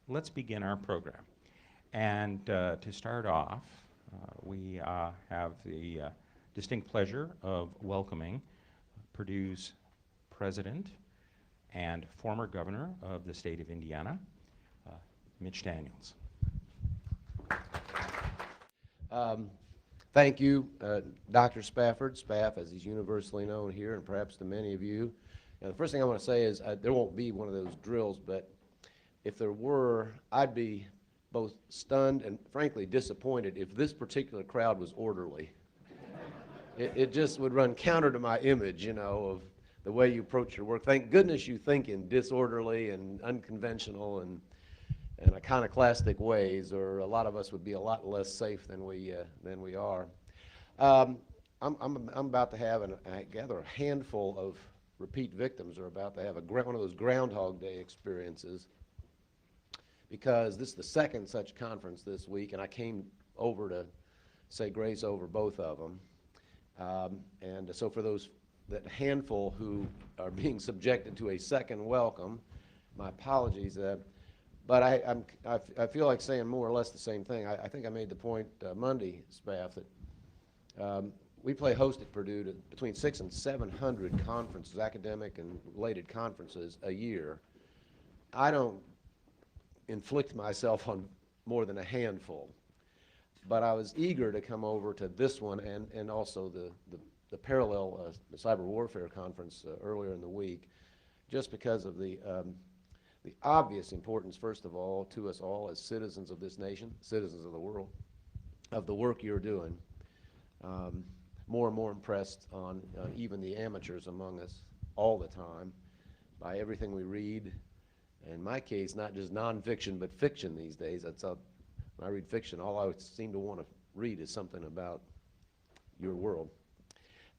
let's begin our program. And to start off, we have the distinct pleasure of welcoming Purdue's president and former governor of the state of Indiana, Mitch Daniels. Thank you, Dr. Spafford, Spaff, as he's universally known here, and perhaps to many of you. Now, the first thing I want to say is there won't be one of those drills, but if there were, I'd be both stunned and frankly disappointed if this particular crowd was orderly. It just would run counter to my image, you know, of the way you approach your work. Thank goodness you think in disorderly and unconventional and iconoclastic ways, or a lot of us would be a lot less safe than we are. I'm about to have, I gather, a handful of repeat victims are about to have one of those Groundhog Day experiences, because this is the second such conference this week, and I came over to say grace over both of them. And so for that handful who are being subjected to a second welcome, my apologies. But I feel like saying more or less the same thing. I think I made the point Monday, Spaff, that we play host at Purdue to between 600 and 700 conferences, academic and related conferences, a year. I don't inflict myself on more than a handful, but I was eager to come over to this one and also the parallel cyber warfare conference earlier in the week, just because of the obvious importance, first of all, to us all as citizens of this nation, citizens of the world, of the work you're doing. More and more impressed on even the amateurs among us all the time by everything we read. In my case, not just nonfiction, but fiction these days. When I read fiction, all I seem to want to read is something about your world.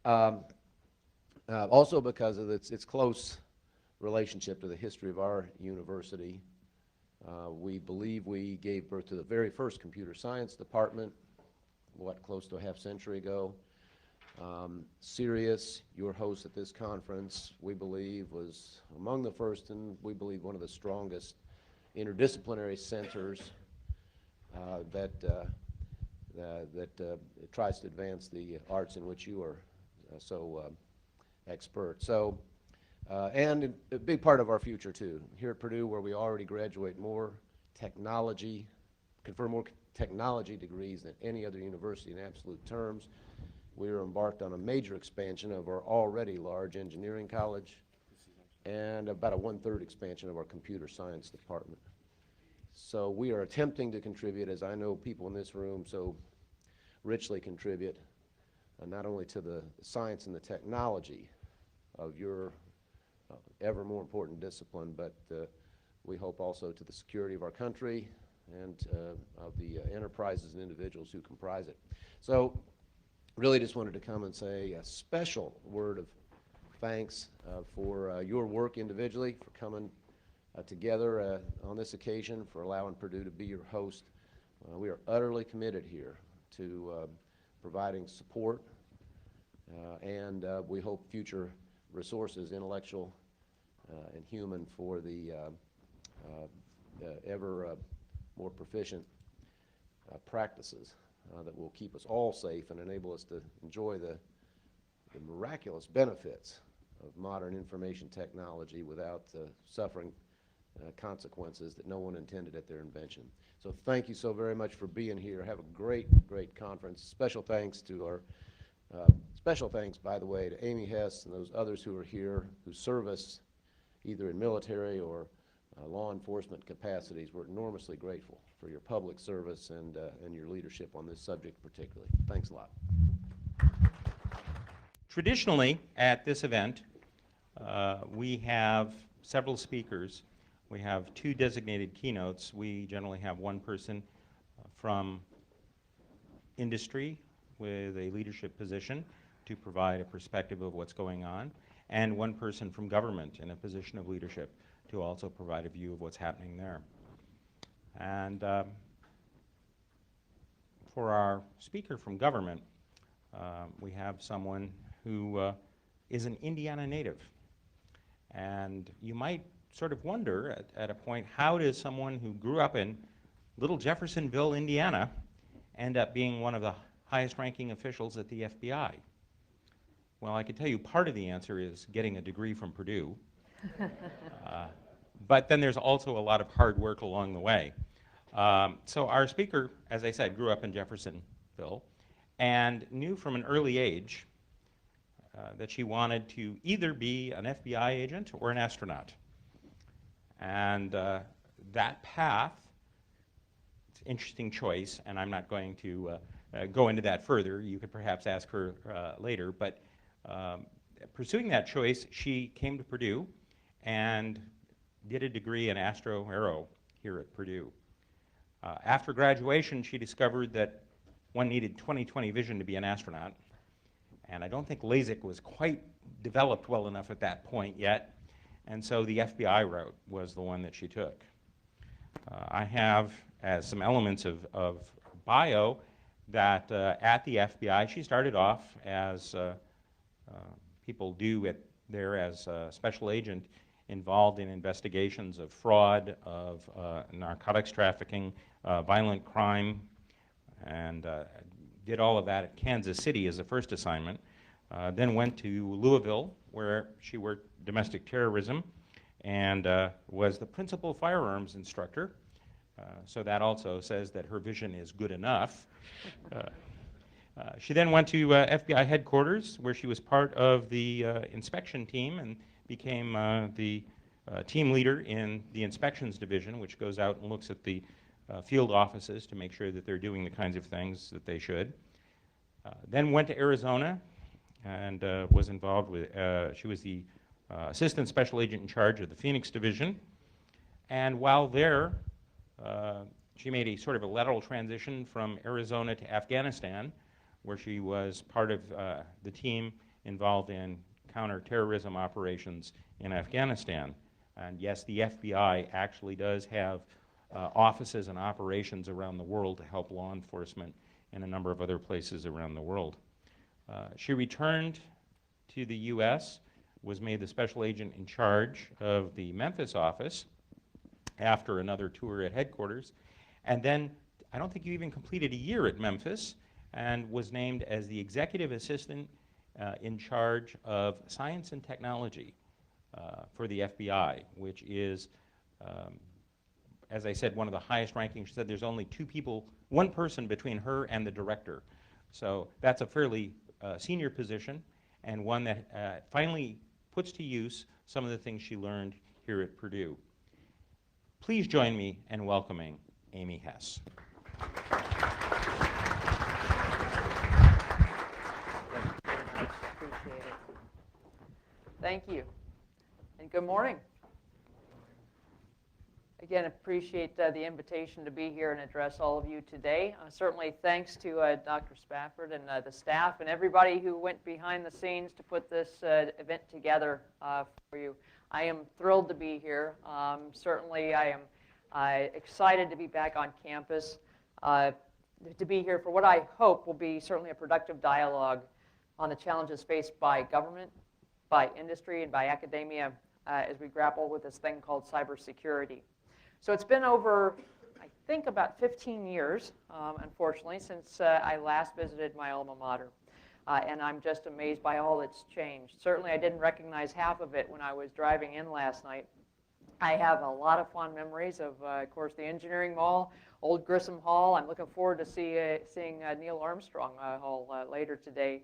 Also because of its close relationship to the history of our university. We believe we gave birth to the very first computer science department, close to a half century ago. CERIAS, your host at this conference, we believe was among the first and we believe one of the strongest interdisciplinary centers that tries to advance the arts in which you are so expert. So, and a big part of our future too. Here at Purdue, where we already graduate more technology, confer more technology degrees than any other university in absolute terms, we are embarked on a major expansion of our already large engineering college and about a 1/3 expansion of our computer science department. So we are attempting to contribute, as I know people in this room so richly contribute, not only to the science and the technology of your ever more important discipline, but we hope also to the security of our country and of the enterprises and individuals who comprise it. So really just wanted to come and say a special word of thanks for your work individually, for coming together on this occasion, for allowing Purdue to be your host. We are utterly committed here to providing support and we hope future resources, intellectual and human, for the ever more proficient practices that will keep us all safe and enable us to enjoy the miraculous benefits of modern information technology without suffering consequences that no one intended at their invention. So thank you so very much for being here. Have a great, great conference. Special thanks, by the way, to Amy Hess and those others who are here who serve us either in military or law enforcement capacities. We're enormously grateful for your public service and your leadership on this subject particularly. Thanks a lot. Traditionally, at this event, we have several speakers. We have 2 designated keynotes. We generally have one person from industry with a leadership position to provide a perspective of what's going on, and one person from government in a position of leadership to also provide a view of what's happening there. And for our speaker from government, we have someone who is an Indiana native. And you might sort of wonder at a point, how does someone who grew up in little Jeffersonville, Indiana, end up being one of the highest ranking officials at the FBI? Well, I can tell you part of the answer is getting a degree from Purdue. But then there's also a lot of hard work along the way. So our speaker, as I said, grew up in Jeffersonville and knew from an early age that she wanted to either be an FBI agent or an astronaut. And that path, it's an interesting choice, and I'm not going to go into that further. You could perhaps ask her later. But pursuing that choice, she came to Purdue and did a degree in astro-aero here at Purdue. After graduation, she discovered that one needed 20/20 vision to be an astronaut. And I don't think LASIK was quite developed well enough at that point yet. And so the FBI route was the one that she took. I have, as some elements of bio, that at the FBI, she started off as people do there as a special agent involved in investigations of fraud, of narcotics trafficking, violent crime, and did all of that at Kansas City as a first assignment. Then went to Louisville, where she worked domestic terrorism, and was the principal firearms instructor. So that also says that her vision is good enough. She then went to FBI headquarters, where she was part of the inspection team and became the team leader in the inspections division, which goes out and looks at the field offices to make sure that they're doing the kinds of things that they should. Then went to Arizona and was involved with, she was the assistant special agent in charge of the Phoenix division. And while there, she made a sort of a lateral transition from Arizona to Afghanistan, where she was part of the team involved in counterterrorism operations in Afghanistan. And yes, the FBI actually does have offices and operations around the world to help law enforcement in a number of other places around the world. She returned to the U.S., was made the special agent in charge of the Memphis office after another tour at headquarters. And then, I don't think you even completed a year at Memphis, and was named as the executive assistant in charge of science and technology for the FBI, which is, as I said, one of the highest rankings. She said there's only one person between her and the director. So that's a fairly senior position, and one that finally puts to use some of the things she learned here at Purdue. Please join me in welcoming Amy Hess. Appreciate it. Thank you, and good morning. Again, appreciate the invitation to be here and address all of you today. Certainly thanks to Dr. Spafford and the staff and everybody who went behind the scenes to put this event together for you. I am thrilled to be here. Certainly I am excited to be back on campus, to be here for what I hope will be certainly a productive dialogue on the challenges faced by government, by industry, and by academia as we grapple with this thing called cybersecurity. So it's been over, I think, about 15 years, unfortunately, since I last visited my alma mater. And I'm just amazed by all that's changed. Certainly I didn't recognize half of it when I was driving in last night. I have a lot of fond memories of course, the Engineering Mall, Old Grissom Hall. I'm looking forward to seeing Neil Armstrong Hall later today.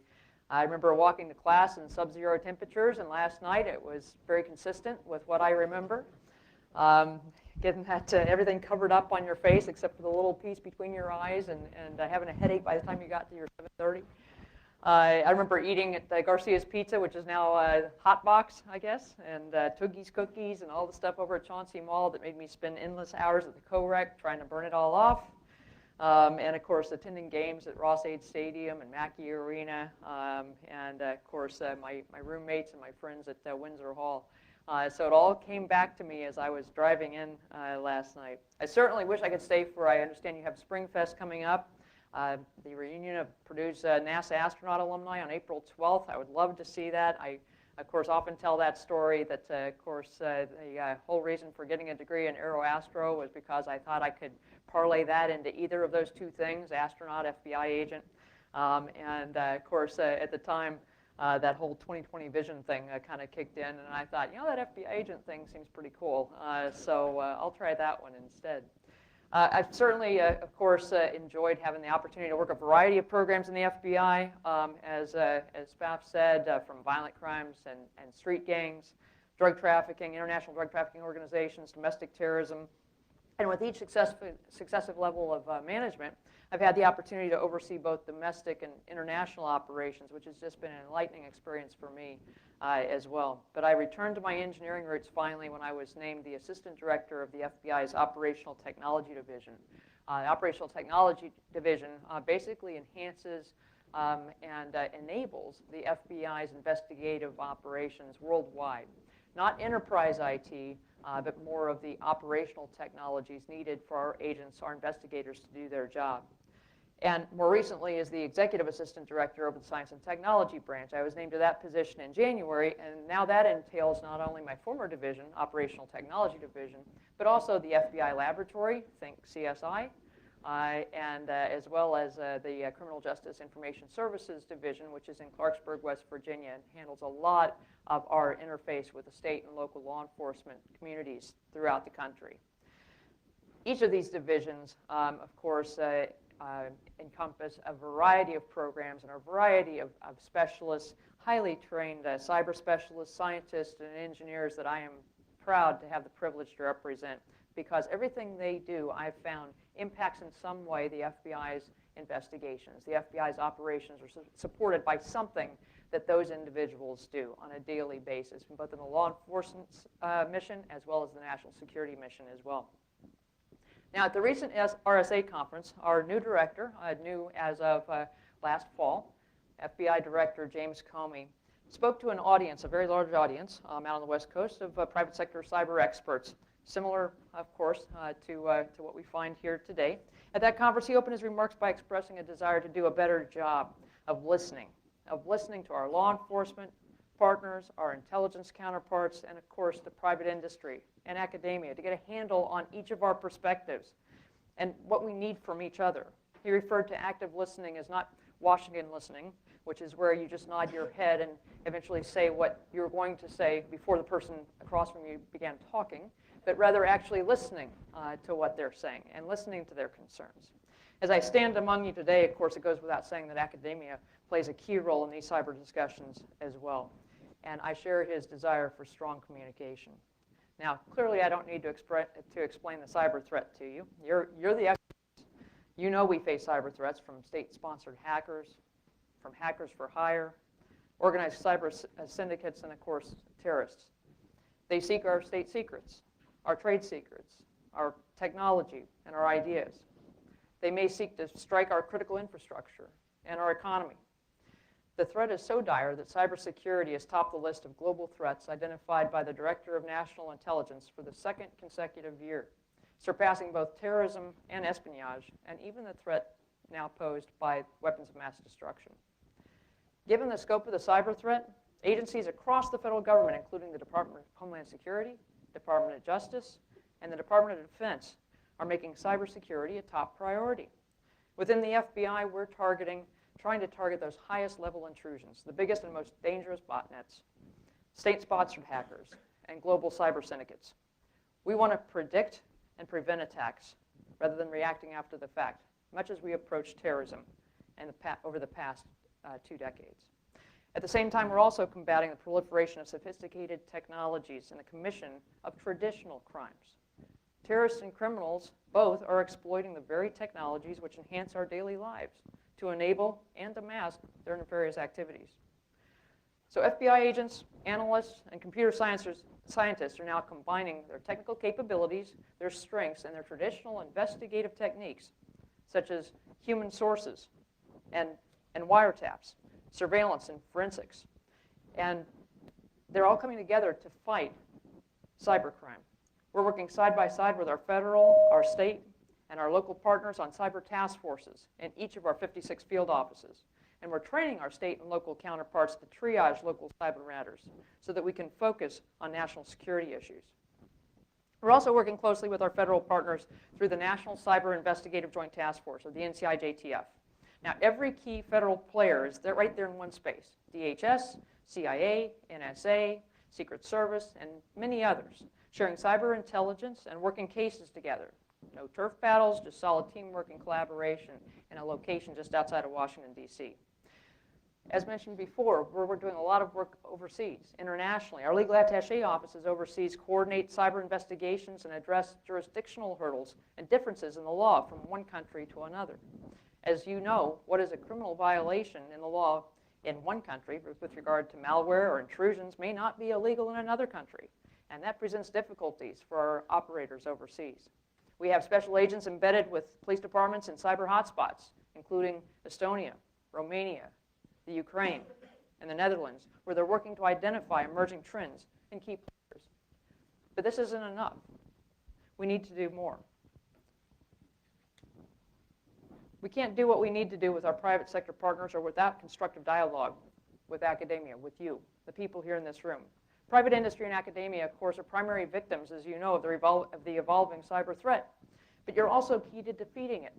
I remember walking to class in sub-zero temperatures, and last night it was very consistent with what I remember. Getting that everything covered up on your face except for the little piece between your eyes, and having a headache by the time you got to your 7:30. I remember eating at Garcia's Pizza, which is now Hot Box, I guess, and Toogie's Cookies and all the stuff over at Chauncey Mall that made me spend endless hours at the co-rec trying to burn it all off. And of course, attending games at Ross-Ade Stadium and Mackey Arena, and of course, my roommates and my friends at Windsor Hall. So it all came back to me as I was driving in last night. I certainly wish I could stay for, I understand you have Spring Fest coming up, the reunion of Purdue's NASA astronaut alumni on April 12th. I would love to see that. I Of course, often tell that story that, of course, the whole reason for getting a degree in aeroastro was because I thought I could parlay that into either of those two things, astronaut, FBI agent. Of course, at the time, that whole 20/20 vision thing kind of kicked in, and I thought, you know, that FBI agent thing seems pretty cool, so I'll try that one instead. I've certainly, of course, enjoyed having the opportunity to work a variety of programs in the FBI, as Spaff said, from violent crimes and street gangs, drug trafficking, international drug trafficking organizations, domestic terrorism. And with each successive level of management, I've had the opportunity to oversee both domestic and international operations, which has just been an enlightening experience for me as well. But I returned to my engineering roots finally when I was named the Assistant Director of the FBI's Operational Technology Division. The Operational Technology Division basically enhances and enables the FBI's investigative operations worldwide. Not enterprise IT, but more of the operational technologies needed for our agents, our investigators, to do their job. And more recently, as the Executive Assistant Director over the Science and Technology Branch, I was named to that position in January, and now that entails not only my former division, Operational Technology Division, but also the FBI Laboratory, think CSI, and as well as the Criminal Justice Information Services Division, which is in Clarksburg, West Virginia, and handles a lot of our interface with the state and local law enforcement communities throughout the country. Each of these divisions, of course, encompass a variety of programs and a variety of specialists, highly trained cyber specialists, scientists, and engineers that I am proud to have the privilege to represent, because everything they do, I've found, impacts in some way the FBI's investigations. The FBI's operations are supported by something that those individuals do on a daily basis, both in the law enforcement mission as well as the national security mission as well. Now, at the recent RSA conference, our new director, new as of last fall, FBI Director James Comey, spoke to an audience, a very large audience out on the West Coast of private sector cyber experts, similar, of course, to what we find here today. At that conference, he opened his remarks by expressing a desire to do a better job of listening to our law enforcement partners, our intelligence counterparts, and of course the private industry and academia, to get a handle on each of our perspectives and what we need from each other. He referred to active listening as not Washington listening, which is where you just nod your head and eventually say what you're going to say before the person across from you began talking, but rather actually listening to what they're saying and listening to their concerns. As I stand among you today, of course, it goes without saying that academia plays a key role in these cyber discussions as well. And I share his desire for strong communication. Now, clearly, I don't need to explain the cyber threat to you. You're the experts. You know we face cyber threats from state-sponsored hackers, from hackers for hire, organized cyber syndicates, and, of course, terrorists. They seek our state secrets, our trade secrets, our technology, and our ideas. They may seek to strike our critical infrastructure and our economy. The threat is so dire that cybersecurity has topped the list of global threats identified by the Director of National Intelligence for the second consecutive year, surpassing both terrorism and espionage, and even the threat now posed by weapons of mass destruction. Given the scope of the cyber threat, agencies across the federal government, including the Department of Homeland Security, Department of Justice, and the Department of Defense, are making cybersecurity a top priority. Within the FBI, we're trying to target those highest level intrusions, the biggest and most dangerous botnets, state-sponsored hackers, and global cyber syndicates. We want to predict and prevent attacks rather than reacting after the fact, much as we approach terrorism over the past 2 decades. At the same time, we're also combating the proliferation of sophisticated technologies and the commission of traditional crimes. Terrorists and criminals both are exploiting the very technologies which enhance our daily lives to enable and to mask their nefarious activities. So FBI agents, analysts, and computer scientists are now combining their technical capabilities, their strengths, and their traditional investigative techniques, such as human sources and wiretaps, surveillance and forensics. And they're all coming together to fight cybercrime. We're working side by side with our federal, our state, and our local partners on cyber task forces in each of our 56 field offices. And we're training our state and local counterparts to triage local cyber matters so that we can focus on national security issues. We're also working closely with our federal partners through the National Cyber Investigative Joint Task Force, or the NCIJTF. Now, every key federal player is right there in one space: DHS, CIA, NSA, Secret Service, and many others, sharing cyber intelligence and working cases together. No turf battles, just solid teamwork and collaboration in a location just outside of Washington, D.C. As mentioned before, we're doing a lot of work overseas, internationally. Our legal attaché offices overseas coordinate cyber investigations and address jurisdictional hurdles and differences in the law from one country to another. As you know, what is a criminal violation in the law in one country with regard to malware or intrusions may not be illegal in another country, and that presents difficulties for our operators overseas. We have special agents embedded with police departments in cyber hotspots, including Estonia, Romania, the Ukraine, and the Netherlands, where they're working to identify emerging trends and key players. But this isn't enough. We need to do more. We can't do what we need to do with our private sector partners or without constructive dialogue with academia, with you, the people here in this room. Private industry and academia, of course, are primary victims, as you know, of the evolving cyber threat. But you're also key to defeating it.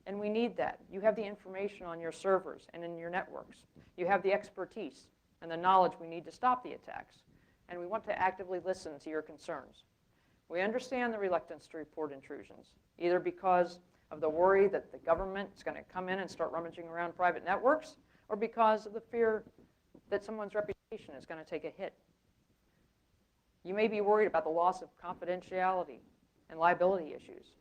And we need that. You have the information on your servers and in your networks. You have the expertise and the knowledge we need to stop the attacks. And we want to actively listen to your concerns. We understand the reluctance to report intrusions, either because of the worry that the government is going to come in and start rummaging around private networks, or because of the fear that someone's reputation is going to take a hit. You may be worried about the loss of confidentiality and liability issues.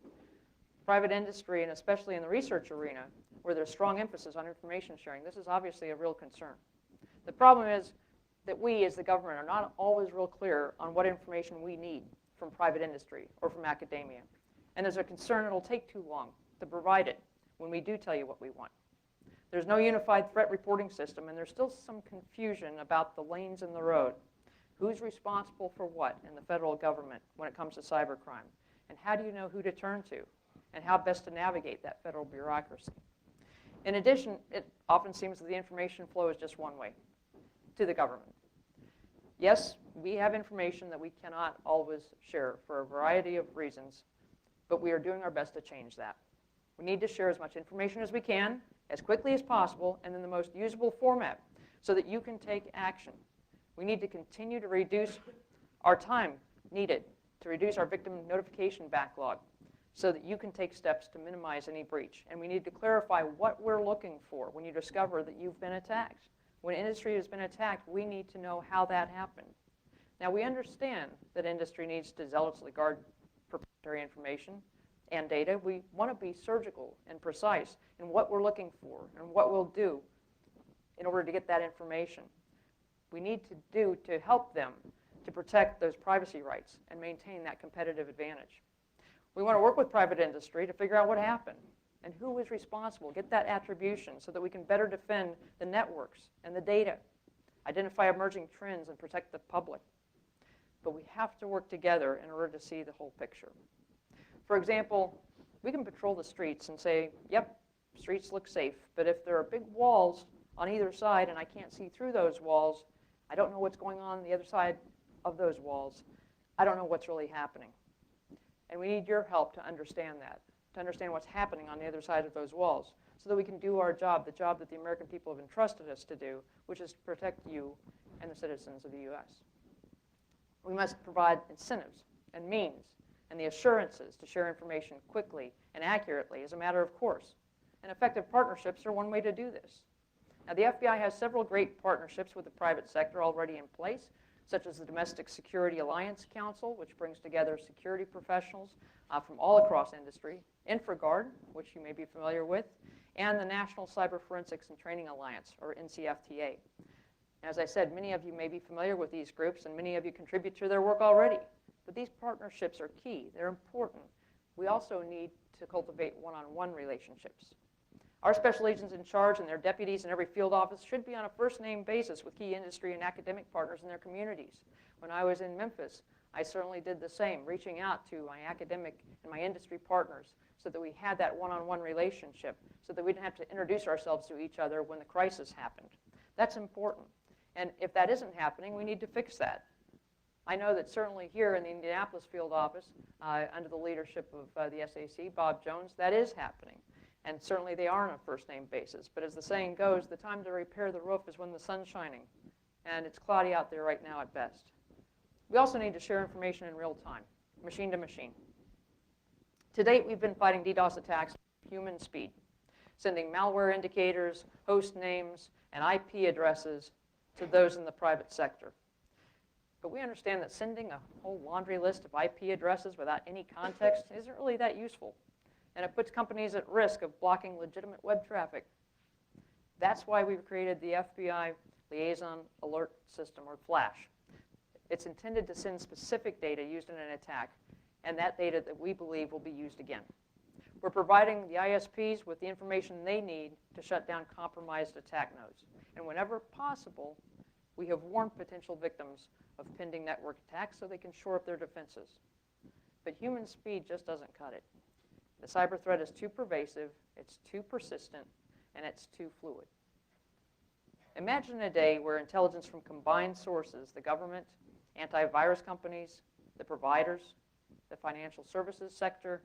Private industry, and especially in the research arena, where there's strong emphasis on information sharing, this is obviously a real concern. The problem is that we, as the government, are not always real clear on what information we need from private industry or from academia. And there's a concern it'll take too long to provide it when we do tell you what we want. There's no unified threat reporting system, and there's still some confusion about the lanes in the road. Who's responsible for what in the federal government when it comes to cybercrime? And how do you know who to turn to? And how best to navigate that federal bureaucracy? In addition, it often seems that the information flow is just one way, to the government. Yes, we have information that we cannot always share for a variety of reasons, but we are doing our best to change that. We need to share as much information as we can, as quickly as possible, and in the most usable format, so that you can take action. We need to continue to reduce our time needed to reduce our victim notification backlog, so that you can take steps to minimize any breach. And we need to clarify what we're looking for when you discover that you've been attacked. When industry has been attacked, we need to know how that happened. Now, we understand that industry needs to zealously guard proprietary information and data. We want to be surgical and precise in what we're looking for and what we'll do in order to get that information. We need to do to help them to protect those privacy rights and maintain that competitive advantage. We want to work with private industry to figure out what happened and who is responsible, get that attribution so that we can better defend the networks and the data, identify emerging trends, and protect the public. But we have to work together in order to see the whole picture. For example, we can patrol the streets and say, yep, streets look safe, but if there are big walls on either side and I can't see through those walls, I don't know what's going on the other side of those walls. I don't know what's really happening. And we need your help to understand that, to understand what's happening on the other side of those walls, so that we can do our job, the job that the American people have entrusted us to do, which is to protect you and the citizens of the U.S. We must provide incentives and means and the assurances to share information quickly and accurately as a matter of course. And effective partnerships are one way to do this. Now, the FBI has several great partnerships with the private sector already in place, such as the Domestic Security Alliance Council, which brings together security professionals from all across industry, InfraGard, which you may be familiar with, and the National Cyber Forensics and Training Alliance, or NCFTA. As I said, many of you may be familiar with these groups, and many of you contribute to their work already. But these partnerships are key. They're important. We also need to cultivate one-on-one relationships. Our special agents in charge and their deputies in every field office should be on a first-name basis with key industry and academic partners in their communities. When I was in Memphis, I certainly did the same, reaching out to my academic and my industry partners so that we had that one-on-one relationship, so that we didn't have to introduce ourselves to each other when the crisis happened. That's important. And if that isn't happening, we need to fix that. I know that certainly here in the Indianapolis field office, under the leadership of the SAC, Bob Jones, that is happening. And certainly they are on a first-name basis. But as the saying goes, the time to repair the roof is when the sun's shining. And it's cloudy out there right now at best. We also need to share information in real time, machine to machine. To date, we've been fighting DDoS attacks at human speed, sending malware indicators, host names, and IP addresses to those in the private sector. But we understand that sending a whole laundry list of IP addresses without any context isn't really that useful, and it puts companies at risk of blocking legitimate web traffic. That's why we've created the FBI Liaison Alert System, or FLASH. It's intended to send specific data used in an attack, and that data that we believe will be used again. We're providing the ISPs with the information they need to shut down compromised attack nodes. And whenever possible, we have warned potential victims of pending network attacks so they can shore up their defenses. But human speed just doesn't cut it. The cyber threat is too pervasive, it's too persistent, and it's too fluid. Imagine a day where intelligence from combined sources, the government, antivirus companies, the providers, the financial services sector,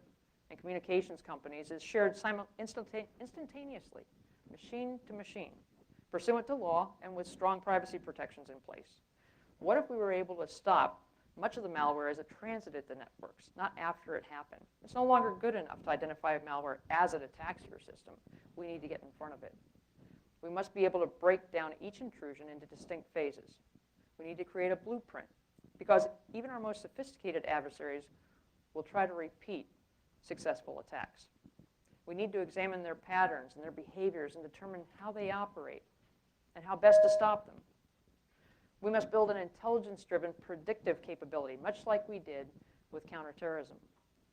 and communications companies is shared instantaneously, machine to machine, pursuant to law and with strong privacy protections in place. What if we were able to stop much of the malware as it transited the networks, not after it happened? It's no longer good enough to identify malware as it attacks your system. We need to get in front of it. We must be able to break down each intrusion into distinct phases. We need to create a blueprint, because even our most sophisticated adversaries will try to repeat successful attacks. We need to examine their patterns and their behaviors and determine how they operate and how best to stop them. We must build an intelligence-driven predictive capability, much like we did with counterterrorism.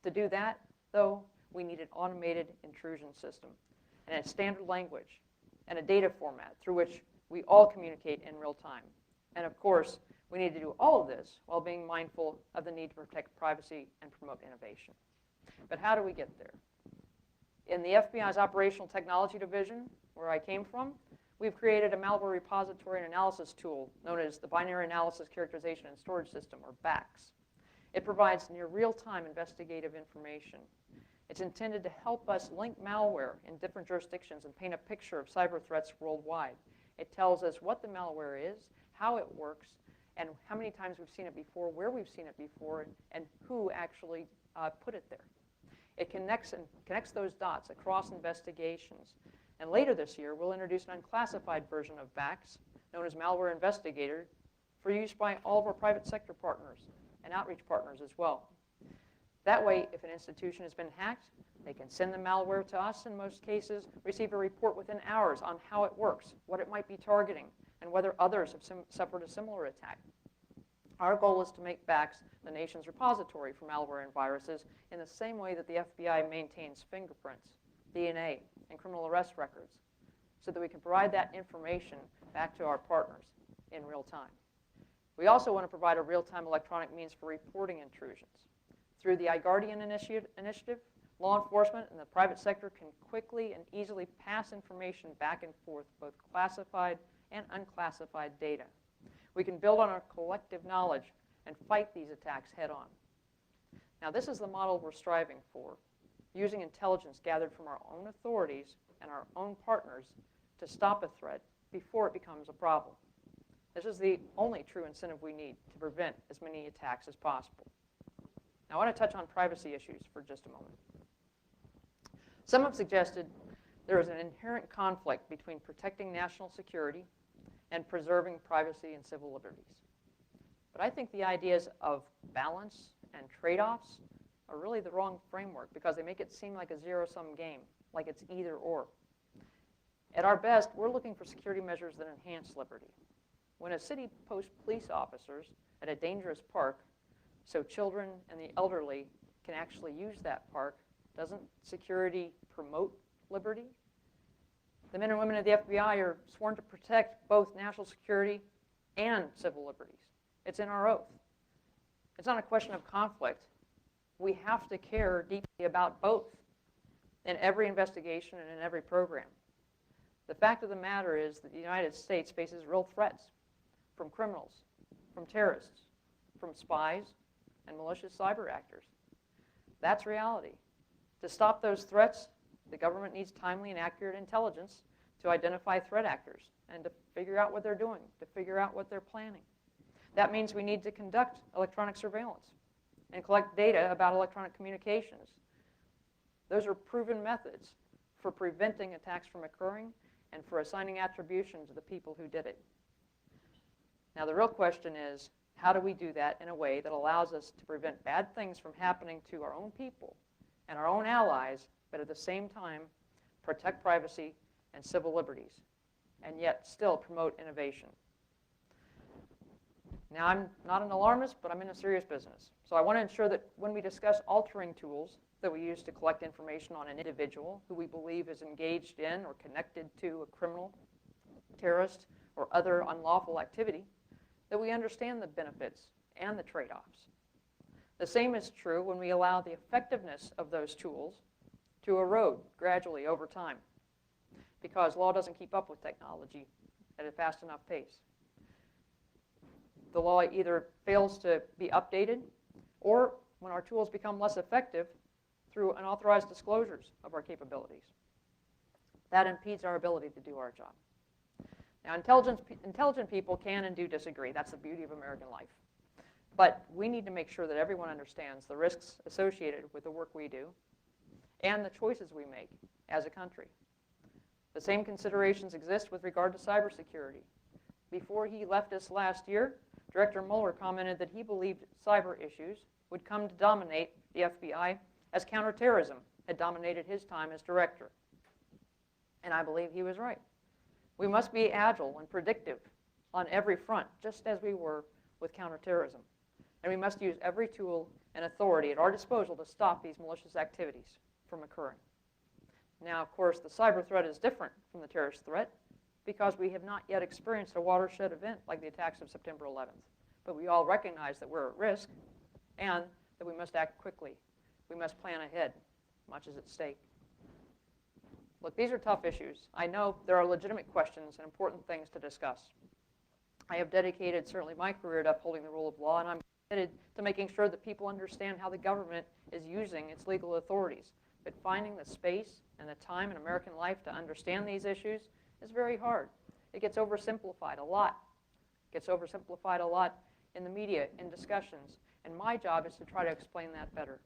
To do that, though, we need an automated intrusion system and a standard language and a data format through which we all communicate in real time. And of course, we need to do all of this while being mindful of the need to protect privacy and promote innovation. But how do we get there? In the FBI's Operational Technology Division, where I came from, we've created a malware repository and analysis tool known as the Binary Analysis Characterization and Storage System, or BACS. It provides near real-time investigative information. It's intended to help us link malware in different jurisdictions and paint a picture of cyber threats worldwide. It tells us what the malware is, how it works, and how many times we've seen it before, where we've seen it before, and who actually put it there. It connects those dots across investigations. And later this year, we'll introduce an unclassified version of BACS, known as Malware Investigator, for use by all of our private sector partners and outreach partners as well. That way, if an institution has been hacked, they can send the malware to us in most cases, receive a report within hours on how it works, what it might be targeting, and whether others have suffered a similar attack. Our goal is to make BACS the nation's repository for malware and viruses in the same way that the FBI maintains fingerprints, DNA, and criminal arrest records, so that we can provide that information back to our partners in real time. We also want to provide a real-time electronic means for reporting intrusions. Through the iGuardian initiative, law enforcement and the private sector can quickly and easily pass information back and forth, both classified and unclassified data. We can build on our collective knowledge and fight these attacks head-on. Now, this is the model we're striving for, using intelligence gathered from our own authorities and our own partners to stop a threat before it becomes a problem. This is the only true incentive we need to prevent as many attacks as possible. Now, I want to touch on privacy issues for just a moment. Some have suggested there is an inherent conflict between protecting national security and preserving privacy and civil liberties. But I think the ideas of balance and trade-offs are really the wrong framework, because they make it seem like a zero-sum game, like it's either or. At our best, we're looking for security measures that enhance liberty. When a city posts police officers at a dangerous park so children and the elderly can actually use that park, doesn't security promote liberty? The men and women of the FBI are sworn to protect both national security and civil liberties. It's in our oath. It's not a question of conflict. We have to care deeply about both in every investigation and in every program. The fact of the matter is that the United States faces real threats from criminals, from terrorists, from spies, and malicious cyber actors. That's reality. To stop those threats, the government needs timely and accurate intelligence to identify threat actors and to figure out what they're doing, to figure out what they're planning. That means we need to conduct electronic surveillance and collect data about electronic communications. Those are proven methods for preventing attacks from occurring and for assigning attribution to the people who did it. Now, the real question is, how do we do that in a way that allows us to prevent bad things from happening to our own people and our own allies, but at the same time protect privacy and civil liberties, and yet still promote innovation? Now, I'm not an alarmist, but I'm in a serious business. So I want to ensure that when we discuss altering tools that we use to collect information on an individual who we believe is engaged in or connected to a criminal, terrorist, or other unlawful activity, that we understand the benefits and the trade-offs. The same is true when we allow the effectiveness of those tools to erode gradually over time, because law doesn't keep up with technology at a fast enough pace. The law either fails to be updated, or when our tools become less effective, through unauthorized disclosures of our capabilities. That impedes our ability to do our job. Now, intelligent people can and do disagree. That's the beauty of American life. But we need to make sure that everyone understands the risks associated with the work we do and the choices we make as a country. The same considerations exist with regard to cybersecurity. Before he left us last year, Director Mueller commented that he believed cyber issues would come to dominate the FBI as counterterrorism had dominated his time as director. And I believe he was right. We must be agile and predictive on every front, just as we were with counterterrorism. And we must use every tool and authority at our disposal to stop these malicious activities from occurring. Now, of course, the cyber threat is different from the terrorist threat because we have not yet experienced a watershed event like the attacks of September 11th. But we all recognize that we're at risk and that we must act quickly. We must plan ahead. Much is at stake. Look, these are tough issues. I know there are legitimate questions and important things to discuss. I have dedicated certainly my career to upholding the rule of law, and I'm committed to making sure that people understand how the government is using its legal authorities. But finding the space and the time in American life to understand these issues is very hard. It gets oversimplified a lot. It gets oversimplified a lot in the media, in discussions, and my job is to try to explain that better.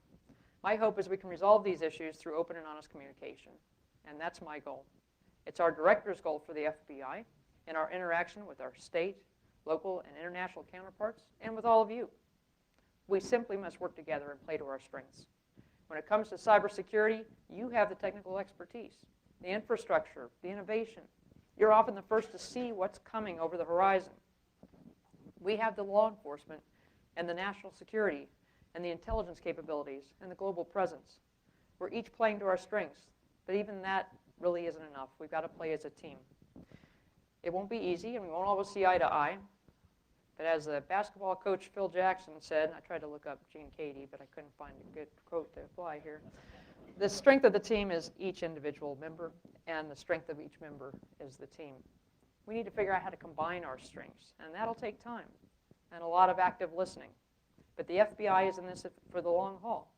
My hope is we can resolve these issues through open and honest communication, and that's my goal. It's our director's goal for the FBI in our interaction with our state, local, and international counterparts, and with all of you. We simply must work together and play to our strengths. When it comes to cybersecurity, you have the technical expertise, the infrastructure, the innovation. You're often the first to see what's coming over the horizon. We have the law enforcement and the national security and the intelligence capabilities and the global presence. We're each playing to our strengths, but even that really isn't enough. We've got to play as a team. It won't be easy, and we won't always see eye to eye. But as the basketball coach Phil Jackson said, and I tried to look up Gene Katie, but I couldn't find a good quote to apply here. The strength of the team is each individual member, and the strength of each member is the team. We need to figure out how to combine our strengths, and that'll take time and a lot of active listening. But the FBI is in this for the long haul.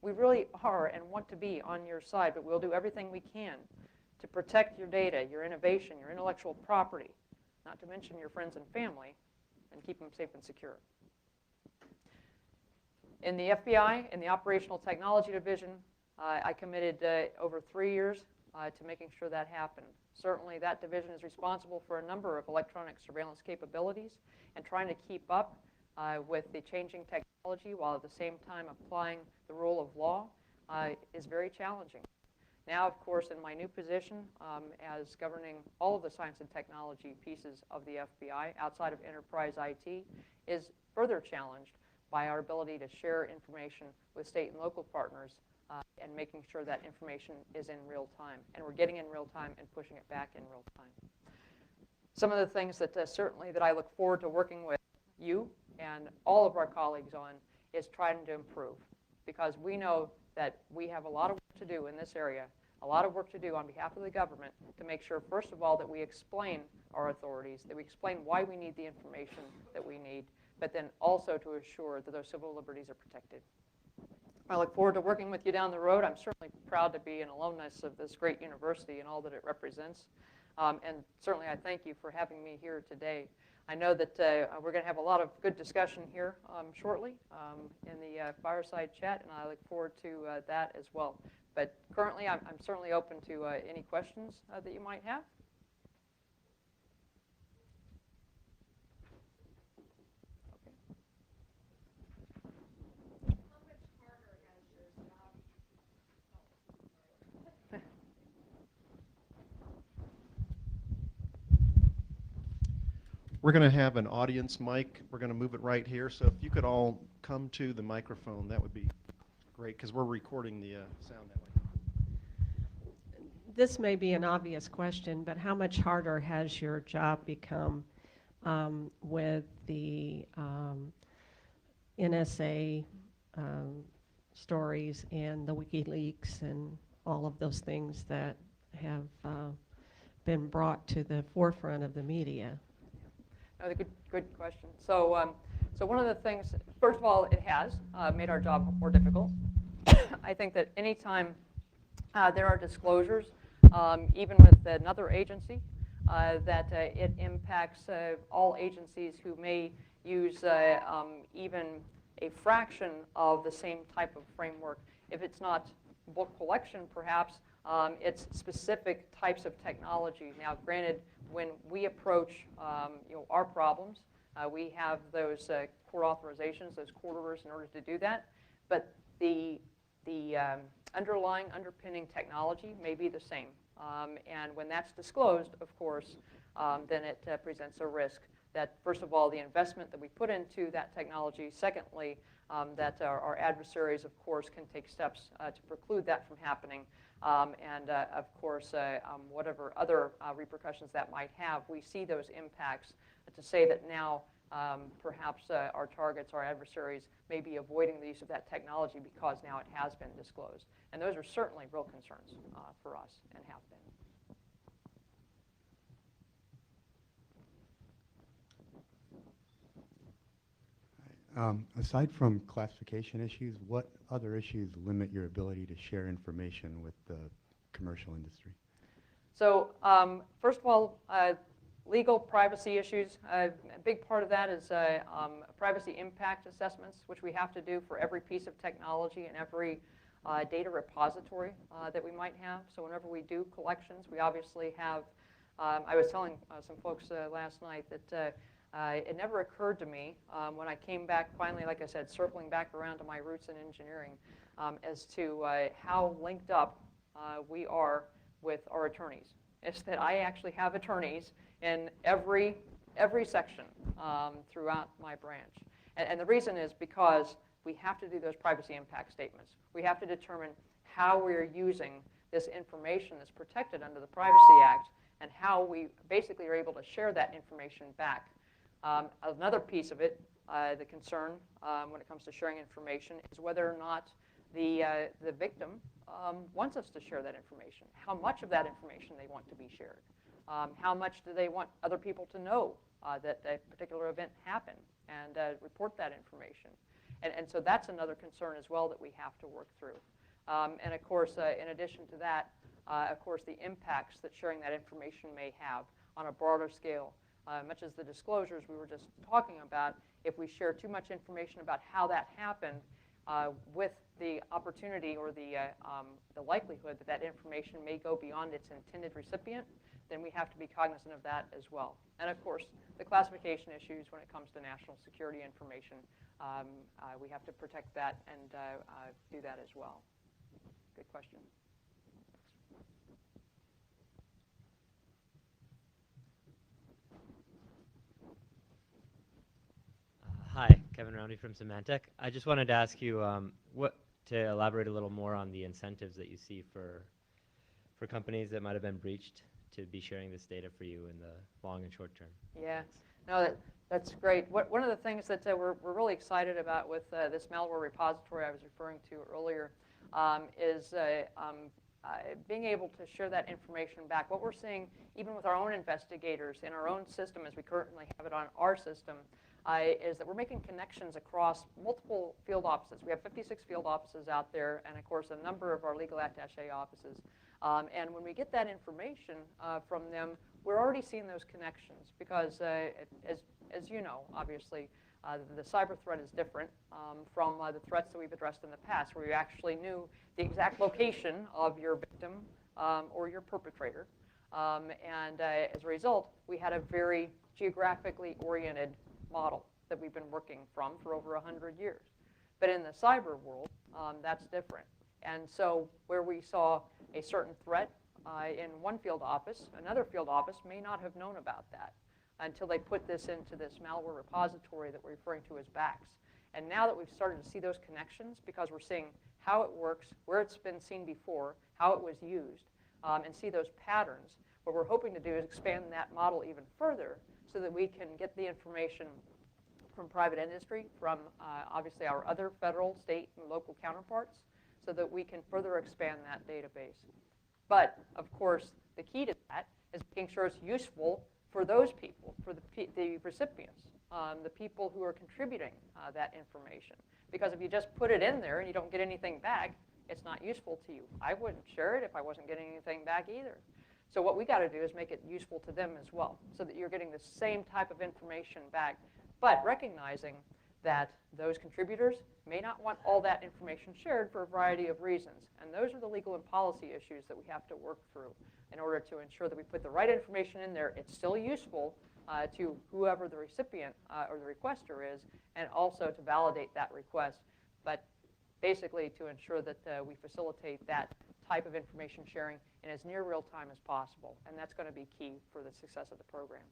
We really are and want to be on your side, but we'll do everything we can to protect your data, your innovation, your intellectual property, not to mention your friends and family, and keep them safe and secure. In the FBI, in the Operational Technology Division, I committed over 3 years to making sure that happened. Certainly that division is responsible for a number of electronic surveillance capabilities, and trying to keep up with the changing technology while at the same time applying the rule of law is very challenging. Now, of course, in my new position as governing all of the science and technology pieces of the FBI outside of enterprise IT is further challenged by our ability to share information with state and local partners and making sure that information is in real time. And we're getting in real time and pushing it back in real time. Some of the things that certainly that I look forward to working with you and all of our colleagues on is trying to improve, because we know that we have a lot of work to do in this area, a lot of work to do on behalf of the government to make sure, first of all, that we explain our authorities, that we explain why we need the information that we need, but then also to assure that those civil liberties are protected. I look forward to working with you down the road. I'm certainly proud to be an alumnus of this great university and all that it represents. And certainly I thank you for having me here today. I know that we're going to have a lot of good discussion here shortly in the fireside chat, and I look forward to that as well. But currently, I'm certainly open to any questions that you might have. We're going to have an audience mic. We're going to move it right here. So if you could all come to the microphone, that would be great, because we're recording the sound that way. This may be an obvious question, but how much harder has your job become with the NSA stories and the WikiLeaks and all of those things that have been brought to the forefront of the media? Good question. So one of the things, first of all, it has made our job more difficult. I think that anytime there are disclosures, even with another agency, that it impacts all agencies who may use even a fraction of the same type of framework. If it's not book collection, perhaps, it's specific types of technology. Now, granted, when we approach our problems, we have those court authorizations, those court orders in order to do that. But the underlying, underpinning technology may be the same. And when that's disclosed, of course, then it presents a risk that, first of all, the investment that we put into that technology, secondly, that our adversaries, of course, can take steps to preclude that from happening. And of course, whatever other repercussions that might have, we see those impacts to say that now perhaps our targets, our adversaries, may be avoiding the use of that technology because now it has been disclosed. And those are certainly real concerns for us and have been. Aside from classification issues, what other issues limit your ability to share information with the commercial industry? So first of all, legal privacy issues. A big part of that is privacy impact assessments, which we have to do for every piece of technology and every data repository that we might have. So whenever we do collections, we obviously have, I was telling some folks last night that it never occurred to me when I came back finally, like I said, circling back around to my roots in engineering, as to how linked up we are with our attorneys. It's that I actually have attorneys in every section throughout my branch. And the reason is because we have to do those privacy impact statements. We have to determine how we're using this information that's protected under the Privacy Act and how we basically are able to share that information back. Another piece of it, the concern when it comes to sharing information, is whether or not the victim wants us to share that information. How much of that information they want to be shared. How much do they want other people to know that a particular event happened and report that information. And so that's another concern as well that we have to work through. And of course, in addition to that, of course, the impacts that sharing that information may have on a broader scale. Much as the disclosures we were just talking about, if we share too much information about how that happened, with the opportunity or the likelihood that that information may go beyond its intended recipient, then we have to be cognizant of that as well. And of course, the classification issues when it comes to national security information, we have to protect that and do that as well. Good question. Hi, Kevin Roundy from Symantec. I just wanted to ask you to elaborate a little more on the incentives that you see for companies that might have been breached to be sharing this data for you in the long and short term. Yeah. No, that's great. One of the things that we're really excited about with this malware repository I was referring to earlier is being able to share that information back. What we're seeing, even with our own investigators in our own system, as we currently have it on our system, is that we're making connections across multiple field offices. We have 56 field offices out there, and of course, a number of our legal attaché offices. And when we get that information from them, we're already seeing those connections because, as you know, obviously, the cyber threat is different from the threats that we've addressed in the past, where you actually knew the exact location of your victim or your perpetrator. And as a result, we had a very geographically oriented model that we've been working from for over 100 years. But in the cyber world, that's different. And so where we saw a certain threat in one field office, another field office may not have known about that until they put this into this malware repository that we're referring to as BACS. And now that we've started to see those connections, because we're seeing how it works, where it's been seen before, how it was used, and see those patterns, what we're hoping to do is expand that model even further so that we can get the information from private industry, from obviously our other federal, state, and local counterparts, so that we can further expand that database. But, of course, the key to that is making sure it's useful for those people, for the recipients, the people who are contributing that information. Because if you just put it in there and you don't get anything back, it's not useful to you. I wouldn't share it if I wasn't getting anything back either. So what we got to do is make it useful to them as well, so that you're getting the same type of information back, but recognizing that those contributors may not want all that information shared for a variety of reasons. And those are the legal and policy issues that we have to work through in order to ensure that we put the right information in there. It's still useful to whoever the recipient or the requester is, and also to validate that request, but basically to ensure that we facilitate that type of information sharing in as near real time as possible. And that's going to be key for the success of the program.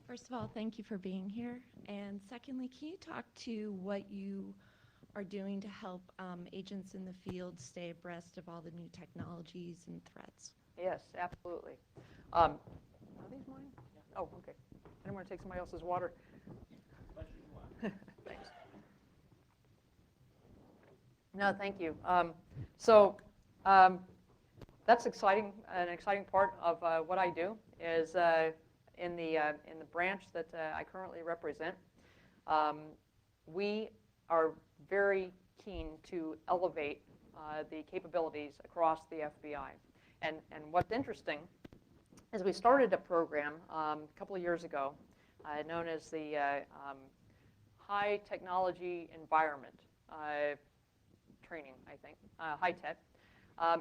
First of all, thank you for being here. And secondly, can you talk to what you are doing to help agents in the field stay abreast of all the new technologies and threats? Yes, absolutely. Are these mine? Oh, okay. I don't want to take somebody else's water. Thanks. No, thank you. That's exciting. An exciting part of what I do is in the branch that I currently represent. We are very keen to elevate the capabilities across the FBI. And what's interesting is we started a program a couple of years ago known as the High Technology Environment Training, I think, High Tech.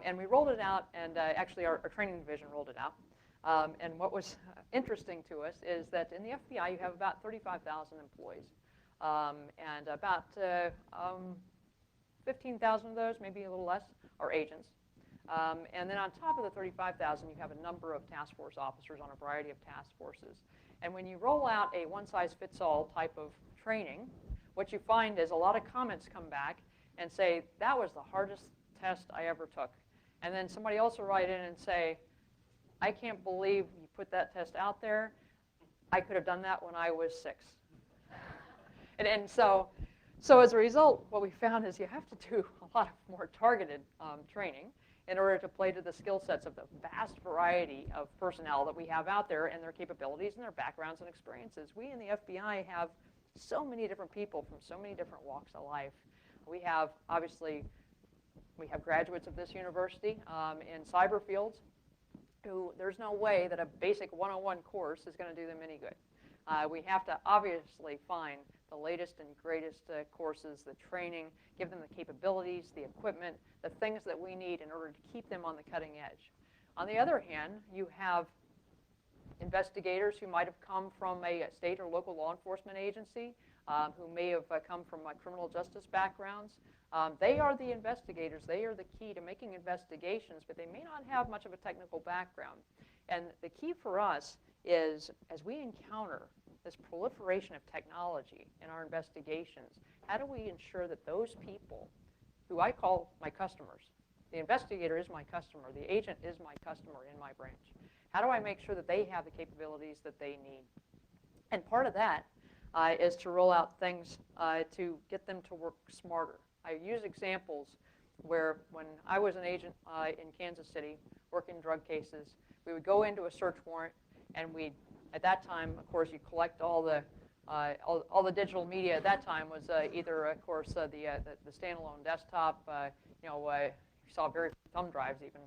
And we rolled it out, and actually our training division rolled it out. And what was interesting to us is that in the FBI you have about 35,000 employees. And about 15,000 of those, maybe a little less, are agents. And then on top of the 35,000, you have a number of task force officers on a variety of task forces. And when you roll out a one-size-fits-all type of training, what you find is a lot of comments come back and say, that was the hardest test I ever took. And then somebody else will write in and say, I can't believe you put that test out there. I could have done that when I was 6. And so as a result, what we found is you have to do a lot of more targeted training in order to play to the skill sets of the vast variety of personnel that we have out there and their capabilities and their backgrounds and experiences. We in the FBI have so many different people from so many different walks of life. We have, obviously, we have graduates of this university in cyber fields who there's no way that a basic 101 course is going to do them any good. We have to obviously find the latest and greatest courses, the training, give them the capabilities, the equipment, the things that we need in order to keep them on the cutting edge. On the other hand, you have investigators who might have come from a state or local law enforcement agency, who may have come from criminal justice backgrounds. They are the investigators. They are the key to making investigations, but they may not have much of a technical background. And the key for us is, as we encounter this proliferation of technology in our investigations, how do we ensure that those people, who I call my customers, the investigator is my customer, the agent is my customer in my branch, how do I make sure that they have the capabilities that they need? And part of that is to roll out things to get them to work smarter. I use examples where when I was an agent in Kansas City working drug cases, we would go into a search warrant, and at that time, of course, you collect all the digital media. At that time was either, of course, the standalone desktop. You saw very few thumb drives even.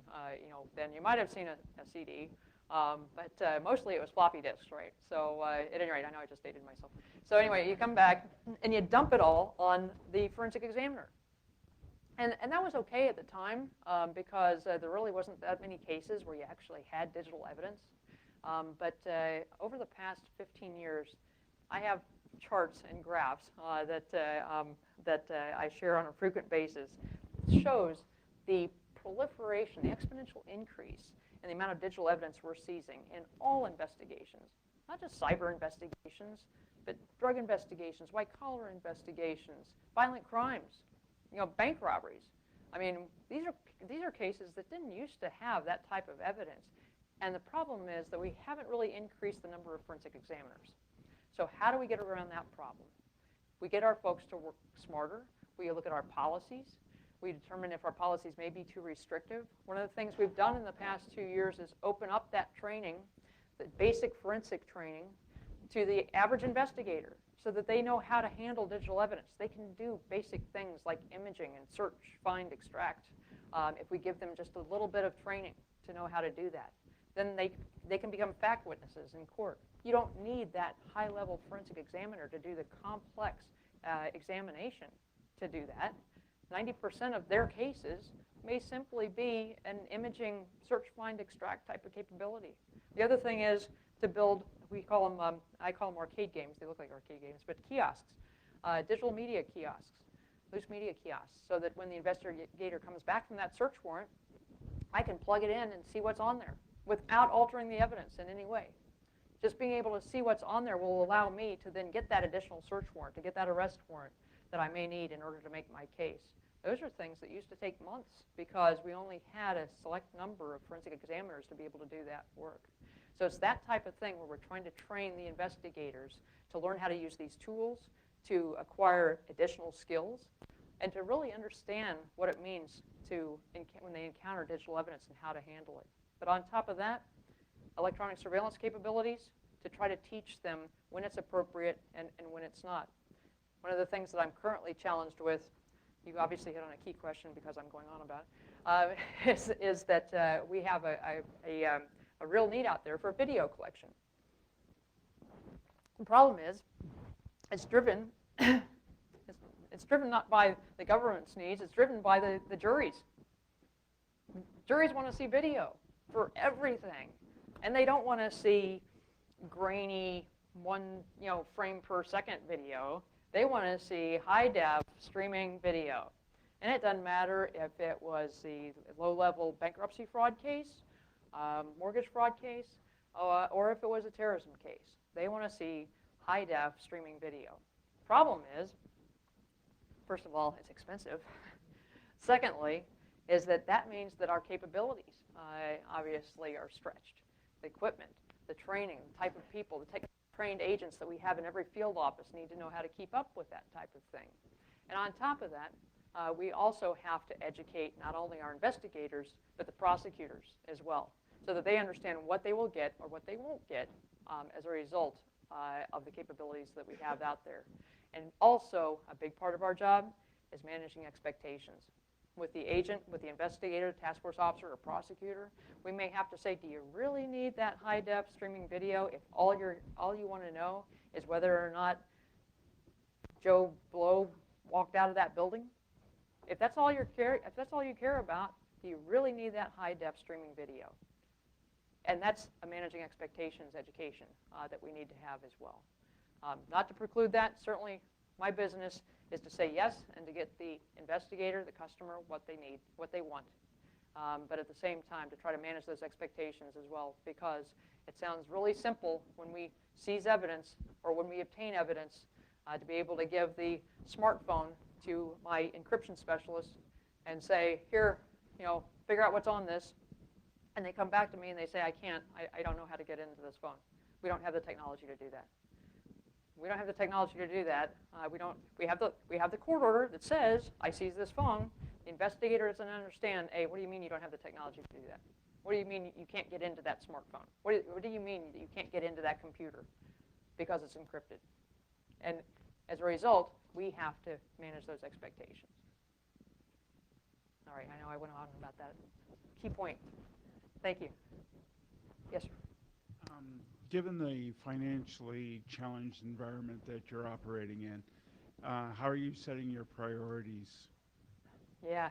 Then you might have seen a CD. But mostly it was floppy disks, right? So at any rate, I know I just dated myself. So anyway, you come back and you dump it all on the forensic examiner. And that was okay at the time because there really wasn't that many cases where you actually had digital evidence. But over the past 15 years, I have charts and graphs that I share on a frequent basis. It shows the proliferation, the exponential increase in the amount of digital evidence we're seizing in all investigations, not just cyber investigations, but drug investigations, white-collar investigations, violent crimes, bank robberies. I mean, these are cases that didn't used to have that type of evidence. And the problem is that we haven't really increased the number of forensic examiners. So how do we get around that problem? We get our folks to work smarter. We look at our policies. We determine if our policies may be too restrictive. One of the things we've done in the past 2 years is open up that training, the basic forensic training, to the average investigator so that they know how to handle digital evidence. They can do basic things like imaging and search, find, extract, if we give them just a little bit of training to know how to do that. Then they can become fact witnesses in court. You don't need that high-level forensic examiner to do the complex examination to do that. 90% of their cases may simply be an imaging search, find, extract type of capability. The other thing is to build, I call them arcade games. They look like arcade games, but kiosks, digital media kiosks, loose media kiosks, so that when the investigator comes back from that search warrant, I can plug it in and see what's on there without altering the evidence in any way. Just being able to see what's on there will allow me to then get that additional search warrant, to get that arrest warrant that I may need in order to make my case. Those are things that used to take months because we only had a select number of forensic examiners to be able to do that work. So it's that type of thing where we're trying to train the investigators to learn how to use these tools, to acquire additional skills, and to really understand what it means when they encounter digital evidence and how to handle it. But on top of that, electronic surveillance capabilities to try to teach them when it's appropriate and when it's not. One of the things that I'm currently challenged with, you obviously hit on a key question because I'm going on about it, is that we have a real need out there for video collection. The problem is it's driven it's driven not by the government's needs, it's driven by the juries. Juries want to see video for everything, and they don't want to see grainy frame per second video. They want to see high-def streaming video. And it doesn't matter if it was the low-level bankruptcy fraud case, mortgage fraud case, or if it was a terrorism case. They want to see high-def streaming video. Problem is, first of all, it's expensive. Secondly, is that means that our capabilities obviously are stretched. The equipment, the training, the type of people, the trained agents that we have in every field office need to know how to keep up with that type of thing. And on top of that, we also have to educate not only our investigators, but the prosecutors as well, so that they understand what they will get or what they won't get as a result of the capabilities that we have out there. And also, a big part of our job is managing expectations. With the agent, with the investigator, task force officer, or prosecutor, we may have to say, do you really need that high-def streaming video if all you want to know is whether or not Joe Blow walked out of that building? If that's all you care about, do you really need that high-def streaming video? And that's a managing expectations education that we need to have as well. Not to preclude that, certainly my business is to say yes and to get the investigator, the customer, what they need, what they want. But at the same time, to try to manage those expectations as well, because it sounds really simple when we seize evidence or when we obtain evidence to be able to give the smartphone to my encryption specialist and say, here, figure out what's on this. And they come back to me and they say, I don't know how to get into this phone. We don't have the technology to do that. We don't have the technology to do that. We have the court order that says, I seize this phone. The investigator doesn't understand, hey, what do you mean you don't have the technology to do that? What do you mean you can't get into that smartphone? What do you mean you can't get into that computer because it's encrypted? And as a result, we have to manage those expectations. All right, I know I went on about that. Key point. Thank you. Yes, sir. Given the financially challenged environment that you're operating in, how are you setting your priorities? Yeah,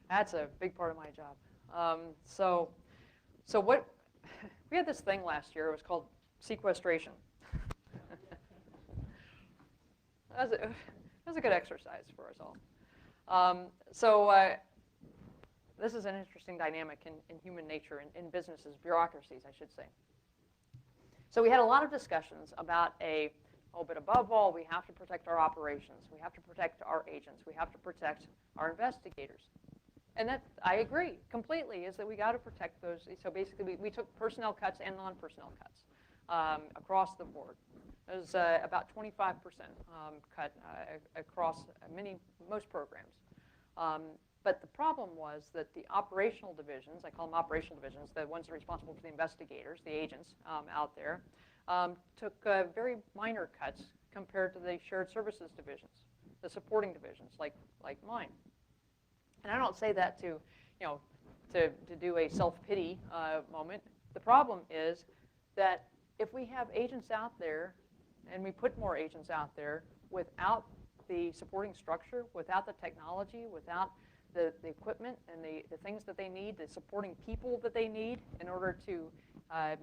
that's a big part of my job. So what we had this thing last year. It was called sequestration. That was a good exercise for us all. This is an interesting dynamic in human nature, in businesses, bureaucracies, I should say. So we had a lot of discussions about but above all, we have to protect our operations. We have to protect our agents. We have to protect our investigators. And that, I agree completely, is that we got to protect those. So basically, we took personnel cuts and non-personnel cuts across the board. It was about 25% cut across most programs. But the problem was that the operational divisions, I call them operational divisions, the ones that are responsible for the investigators, the agents out there, took very minor cuts compared to the shared services divisions, the supporting divisions like mine. And I don't say that to do a self-pity moment. The problem is that if we have agents out there and we put more agents out there without the supporting structure, without the technology, without the equipment and the things that they need, the supporting people that they need in order to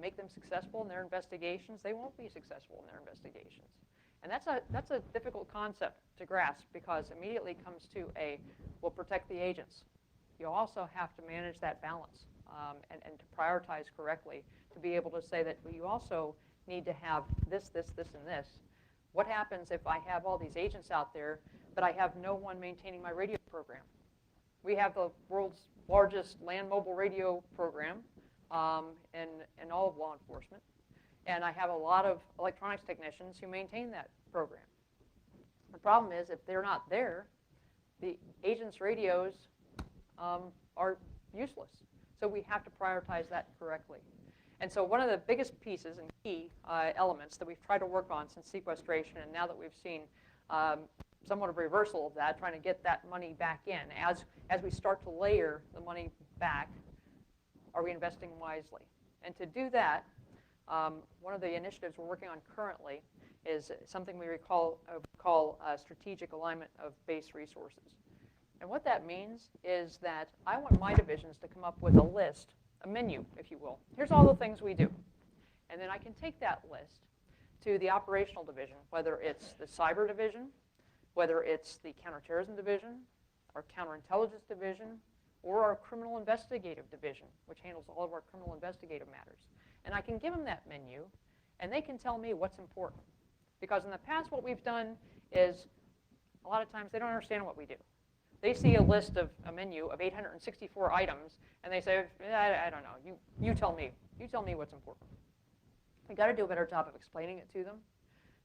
make them successful in their investigations, they won't be successful in their investigations. And that's a difficult concept to grasp, because immediately comes to we'll protect the agents. You also have to manage that balance and to prioritize correctly, to be able to say that you also need to have this, and this. What happens if I have all these agents out there, but I have no one maintaining my radio program? We have the world's largest land mobile radio program in all of law enforcement. And I have a lot of electronics technicians who maintain that program. The problem is, if they're not there, the agents' radios are useless. So we have to prioritize that correctly. And so one of the biggest pieces and key elements that we've tried to work on since sequestration, and now that we've seen somewhat of a reversal of that, trying to get that money back in, as we start to layer the money back, are we investing wisely? And to do that, one of the initiatives we're working on currently is something we call strategic alignment of base resources. And what that means is that I want my divisions to come up with a list, a menu, if you will. Here's all the things we do. And then I can take that list to the operational division, whether it's the cyber division, whether it's the counterterrorism division, our counterintelligence division, or our criminal investigative division, which handles all of our criminal investigative matters. And I can give them that menu, and they can tell me what's important. Because in the past, what we've done is, a lot of times, they don't understand what we do. They see a list of a menu of 864 items, and they say, I don't know, you tell me. You tell me what's important. We've got to do a better job of explaining it to them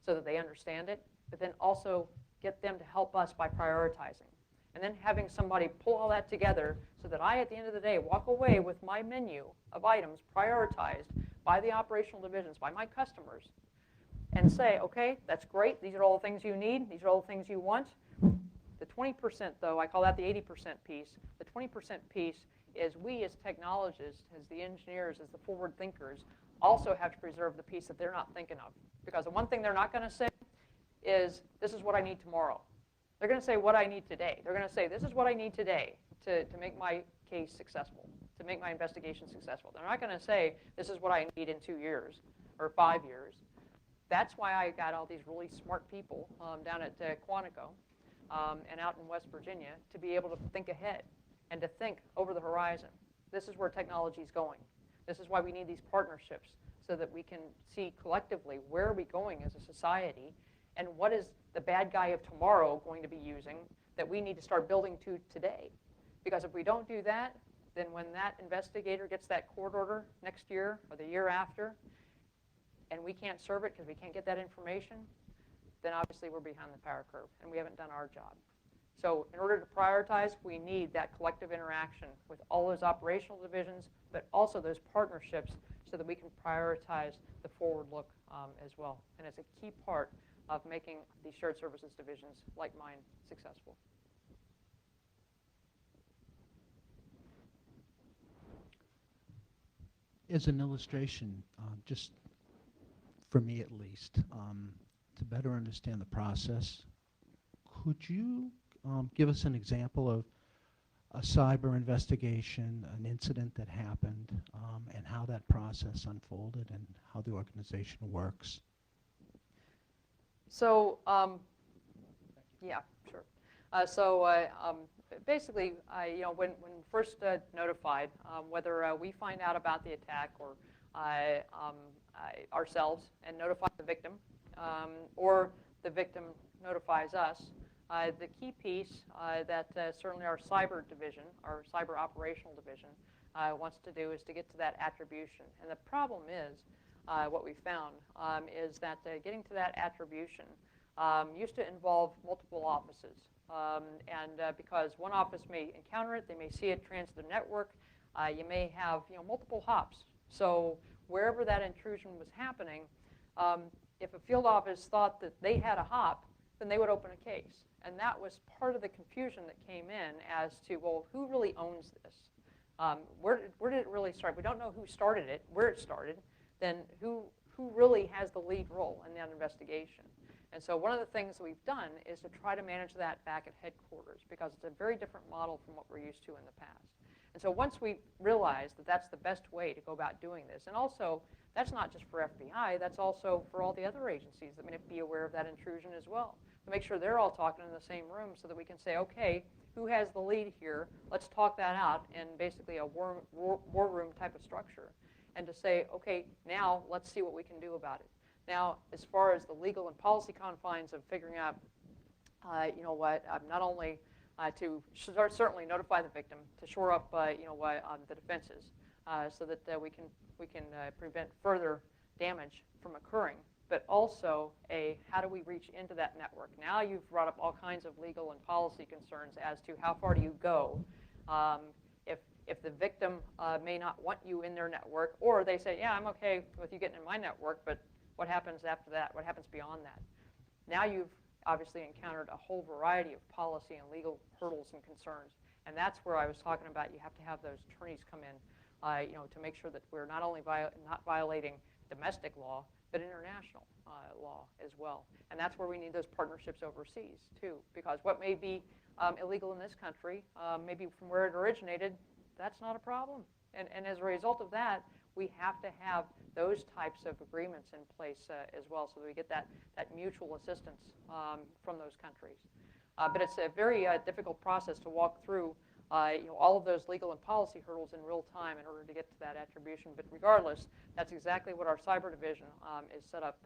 so that they understand it, but then also get them to help us by prioritizing. And then having somebody pull all that together so that I, at the end of the day, walk away with my menu of items prioritized by the operational divisions, by my customers, and say, okay, that's great. These are all the things you need. These are all the things you want. The 20%, though, I call that the 80% piece. The 20% piece is we as technologists, as the engineers, as the forward thinkers, also have to preserve the piece that they're not thinking of. Because the one thing they're not going to say is, this is what I need tomorrow. They're going to say what I need today. They're going to say, this is what I need today to make my case successful, to make my investigation successful. They're not going to say, this is what I need in 2 years or 5 years. That's why I got all these really smart people down at Quantico and out in West Virginia to be able to think ahead and to think over the horizon. This is where technology is going. This is why we need these partnerships so that we can see collectively where are we going as a society and what is the bad guy of tomorrow going to be using that we need to start building to today? Because if we don't do that, then when that investigator gets that court order next year or the year after, and we can't serve it because we can't get that information, then obviously we're behind the power curve, and we haven't done our job. So in order to prioritize, we need that collective interaction with all those operational divisions, but also those partnerships so that we can prioritize the forward look as well. And it's a key part of making these shared services divisions like mine successful. As an illustration, just for me at least, to better understand the process, could you give us an example of a cyber investigation, an incident that happened, and how that process unfolded and how the organization works? So, yeah, sure. Basically, when first notified, whether we find out about the attack or ourselves and notify the victim, or the victim notifies us, the key piece that certainly our cyber division, our cyber operational division, wants to do is to get to that attribution. And the problem is, what we found is that getting to that attribution used to involve multiple offices. Because one office may encounter it, they may see it transit the network, you may have multiple hops. So wherever that intrusion was happening, if a field office thought that they had a hop, then they would open a case. And that was part of the confusion that came in as to, well, who really owns this? Where did it really start? We don't know who started it, where it started, then who really has the lead role in that investigation? And so one of the things that we've done is to try to manage that back at headquarters, because it's a very different model from what we're used to in the past. And so once we realized that that's the best way to go about doing this, and also that's not just for FBI, that's also for all the other agencies that may be aware of that intrusion as well, to make sure they're all talking in the same room so that we can say, okay, who has the lead here? Let's talk that out in basically a war room type of structure, and to say, okay, now let's see what we can do about it. Now, as far as the legal and policy confines of figuring out, not only to certainly notify the victim, to shore up, the defenses, so that we can prevent further damage from occurring, but also how do we reach into that network? Now you've brought up all kinds of legal and policy concerns as to how far do you go. If the victim may not want you in their network, or they say, yeah, I'm okay with you getting in my network, but what happens after that? What happens beyond that? Now you've obviously encountered a whole variety of policy and legal hurdles and concerns. And that's where I was talking about you have to have those attorneys come in, to make sure that we're not only not violating domestic law, but international law as well. And that's where we need those partnerships overseas, too. Because what may be illegal in this country, maybe from where it originated, that's not a problem. And as a result of that, we have to have those types of agreements in place as well, so that we get that mutual assistance from those countries. But it's a very difficult process to walk through all of those legal and policy hurdles in real time in order to get to that attribution. But regardless, that's exactly what our cyber division is set up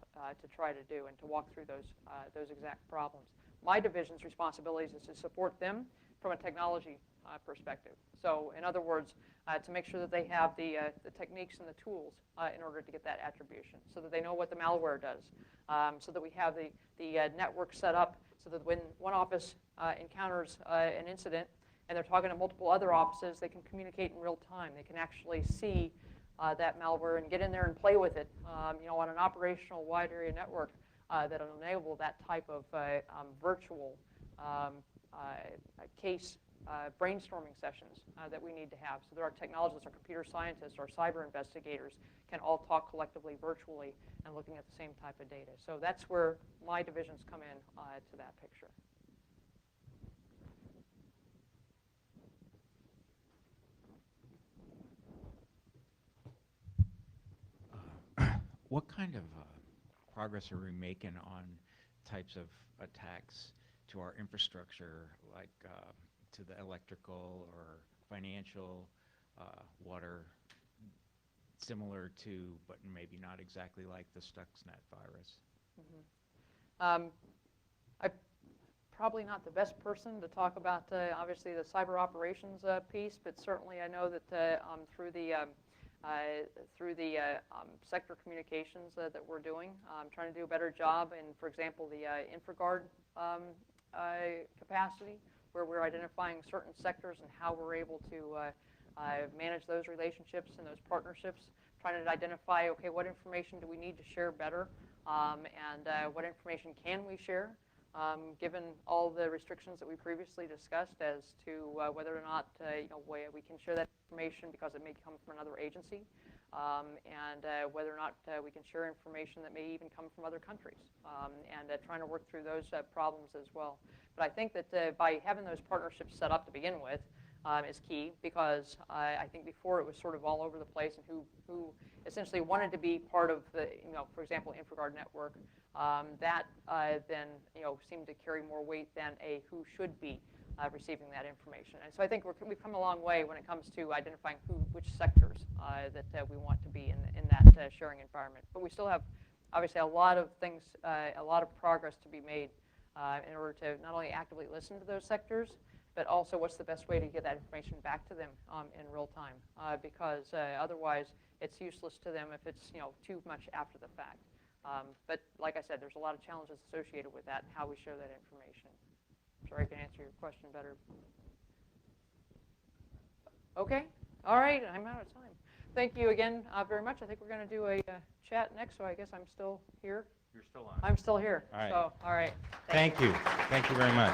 to try to do, and to walk through those exact problems. My division's responsibilities is to support them from a technology perspective. So in other words, to make sure that they have the techniques and the tools in order to get that attribution, so that they know what the malware does, so that we have the network set up so that when one office encounters an incident and they're talking to multiple other offices, they can communicate in real time. They can actually see that malware and get in there and play with it on an operational wide area network that will enable that type of virtual case brainstorming sessions that we need to have, so that our technologists, our computer scientists, our cyber investigators can all talk collectively virtually and looking at the same type of data. So that's where my divisions come in to that picture. What kind of progress are we making on types of attacks to our infrastructure, like to the electrical or financial, water, similar to, but maybe not exactly like the Stuxnet virus? Mm-hmm. I'm probably not the best person to talk about, obviously, the cyber operations piece, but certainly I know that through the sector communications that we're doing, trying to do a better job in, for example, the InfraGard capacity, where we're identifying certain sectors and how we're able to manage those relationships and those partnerships, trying to identify, okay, what information do we need to share better, and what information can we share, given all the restrictions that we previously discussed as to whether or not we can share that information because it may come from another agency, and whether or not we can share information that may even come from other countries, and trying to work through those problems as well. But I think that by having those partnerships set up to begin with is key, because I think before it was sort of all over the place, and who essentially wanted to be part of the, for example, InfraGard network, that then seemed to carry more weight than a who should be receiving that information. And so I think we've come a long way when it comes to identifying which sectors that we want to be in that sharing environment. But we still have, obviously, a lot of things, a lot of progress to be made in order to not only actively listen to those sectors, but also what's the best way to get that information back to them in real time, because otherwise it's useless to them if it's too much after the fact. But like I said, there's a lot of challenges associated with that and how we share that information. Sorry, I can answer your question better. Okay, all right, I'm out of time. Thank you again very much. I think we're going to do a chat next, so I guess I'm still here. You're still on. I'm still here. All right. So, all right. Thank you. Thank you very much.